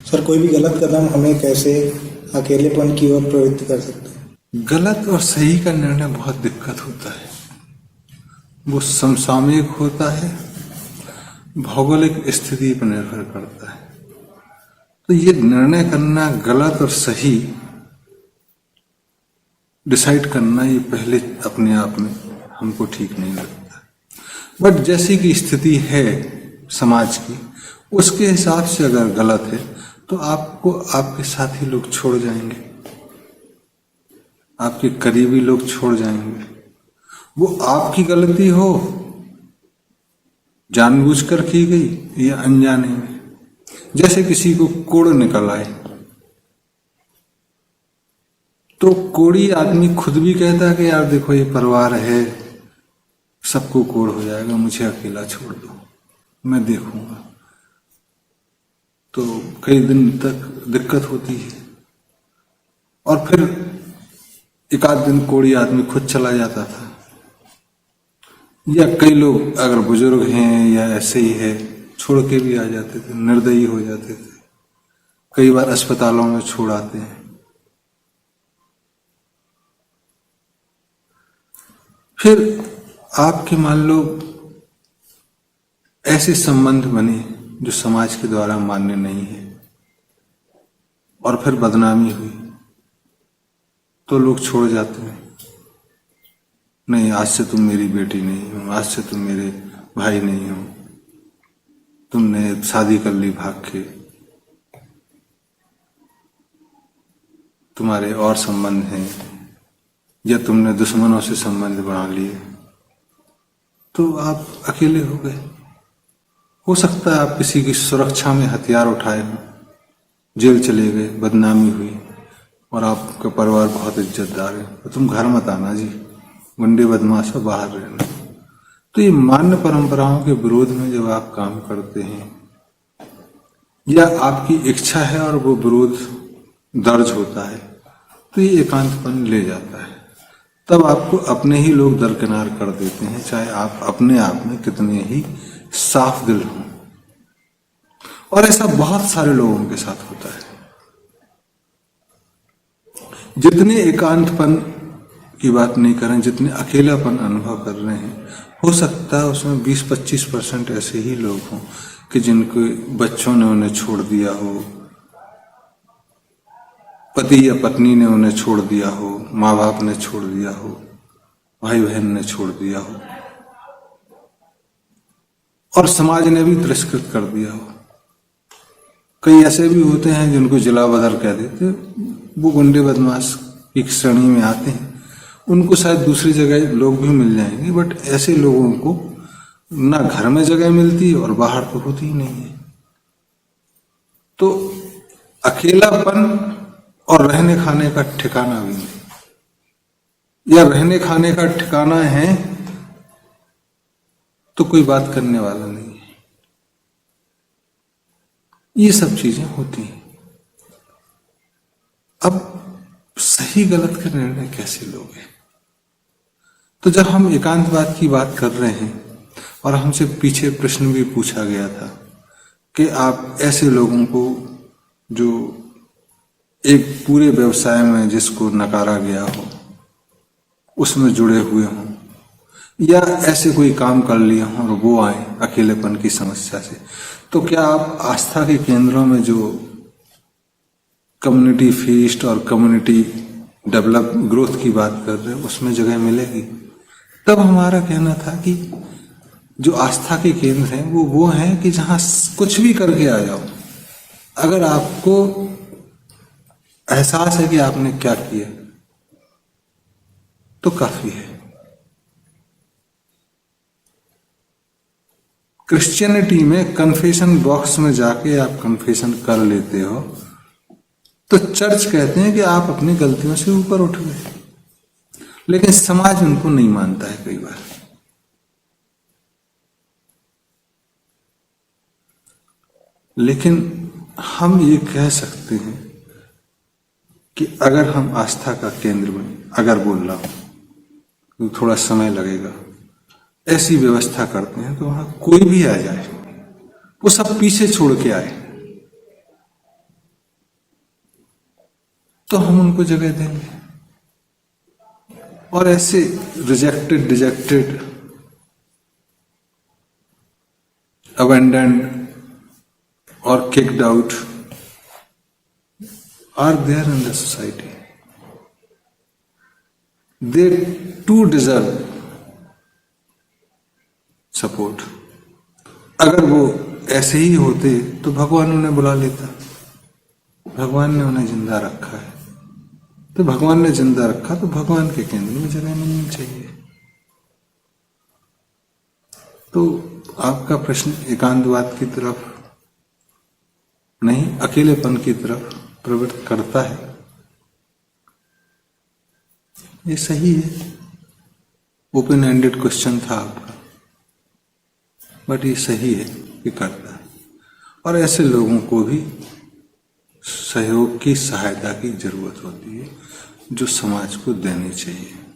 Sir, कोई भी गलत कदम हमें कैसे अकेलेपन की ओर प्रवृत्त कर सकता है? गलत और सही का निर्णय बहुत दिक्कत होता है। वो समसामयिक होता है, भौगोलिक स्थिति पर निर्भर करता है। तो ये निर्णय करना, गलत और सही डिसाइड करना, ये पहले अपने आप में हमको ठीक नहीं लगता। बट जैसी की स्थिति है समाज की, उसके हिसाब से अगर गलत है तो आपको आपके साथी लोग छोड़ जाएंगे, आपके करीबी लोग छोड़ जाएंगे। वो आपकी गलती हो, जानबूझकर की गई या अनजाने में। जैसे किसी को कोड़ निकल आए तो कोड़ी आदमी खुद भी कहता है कि यार देखो ये परिवार है, सबको कोड़ हो जाएगा, मुझे अकेला छोड़ दो, मैं देखूंगा। तो कई दिन तक दिक्कत होती है और फिर एक आध दिन कोड़ी आदमी खुद चला जाता था। या कई लोग अगर बुजुर्ग हैं या ऐसे ही है, छोड़ के भी आ जाते थे, निर्दयी हो जाते थे। कई बार अस्पतालों में छोड़ आते हैं। फिर आपके मान लो ऐसे संबंध बने जो समाज के द्वारा मान्य नहीं है और फिर बदनामी हुई तो लोग छोड़ जाते हैं। नहीं, आज से तुम मेरी बेटी नहीं हो, आज से तुम मेरे भाई नहीं हो, तुमने शादी कर ली भाग के, तुम्हारे और संबंध हैं, या तुमने दुश्मनों से संबंध बना लिए, तो आप अकेले हो गए। हो सकता है आप किसी की सुरक्षा में हथियार उठाए हो, जेल चले गए, बदनामी हुई और आपका परिवार बहुत इज्जतदार है, तो तुम घर मत आना जी, गुंडे बदमाश हो, बाहर रहना। तो ये मान्य परंपराओं के विरोध में जब आप काम करते हैं या आपकी इच्छा है और वो विरोध दर्ज होता है, तो ये एकांतपन ले जाता है। तब आपको अपने ही लोग दरकिनार कर देते हैं, चाहे आप अपने आप में कितने ही साफ दिल हों। और ऐसा बहुत सारे लोगों के साथ होता है। जितने एकांतपन की बात नहीं करें, जितने अकेलापन अनुभव कर रहे हैं, हो सकता है उसमें 20-25% ऐसे ही लोग हों कि जिनके बच्चों ने उन्हें छोड़ दिया हो, पति या पत्नी ने उन्हें छोड़ दिया हो, माँ बाप ने छोड़ दिया हो, भाई बहन ने छोड़ दिया हो, और समाज ने भी तिरस्कृत कर दिया हो। कई ऐसे भी होते हैं जिनको जिला बदर कह देते, वो गुंडे बदमाश की श्रेणी में आते हैं। उनको शायद दूसरी जगह लोग भी मिल जाएंगे, बट ऐसे लोगों को ना घर में जगह मिलती और बाहर तो होती ही नहीं है। तो अकेलापन और रहने खाने का ठिकाना भी नहीं, या रहने खाने का ठिकाना है तो कोई बात करने वाला नहीं है। ये सब चीजें होती हैं। अब सही गलत का निर्णय कैसे लोगे? तो जब हम एकांतवाद की बात कर रहे हैं और हमसे पीछे प्रश्न भी पूछा गया था कि आप ऐसे लोगों को जो एक पूरे व्यवसाय में जिसको नकारा गया हो उसमें जुड़े हुए हों, या ऐसे कोई काम कर लिए हों और वो आए अकेलेपन की समस्या से, तो क्या आप आस्था के केंद्रों में जो कम्युनिटी फीस्ट और कम्युनिटी डेवलप ग्रोथ की बात कर रहे हैं उसमें जगह मिलेगी? तब हमारा कहना था कि जो आस्था के केंद्र हैं वो हैं कि जहां कुछ भी करके आ जाओ, अगर आपको एहसास है कि आपने क्या किया तो काफी है। क्रिश्चियनिटी में कन्फेशन बॉक्स में जाके आप कन्फेशन कर लेते हो तो चर्च कहते हैं कि आप अपनी गलतियों से ऊपर उठ गए, लेकिन समाज उनको नहीं मानता है कई बार। लेकिन हम ये कह सकते हैं कि अगर हम आस्था का केंद्र बने, अगर बोल रहा हूं तो थोड़ा समय लगेगा, ऐसी व्यवस्था करते हैं तो वहां कोई भी आ जाए, वो सब पीछे छोड़ के आए, तो हम उनको जगह देंगे। और ऐसे rejected, dejected, abandoned or kicked out are there in the society. They too deserve support. अगर वो ऐसे ही होते तो भगवान उन्हें बुला लेता। भगवान ने उन्हें जिंदा रखा है, तो भगवान ने जिंदा रखा तो भगवान के केंद्र में जगह मिलनी चाहिए। तो आपका प्रश्न एकांतवाद की तरफ नहीं, अकेलेपन की तरफ प्रवृत्त करता है, ये सही है। ओपन एंडेड क्वेश्चन था आपका, बट ये सही है कि करता है। और ऐसे लोगों को भी सहयोग की, सहायता की जरूरत होती है, जो समाज को देनी चाहिए।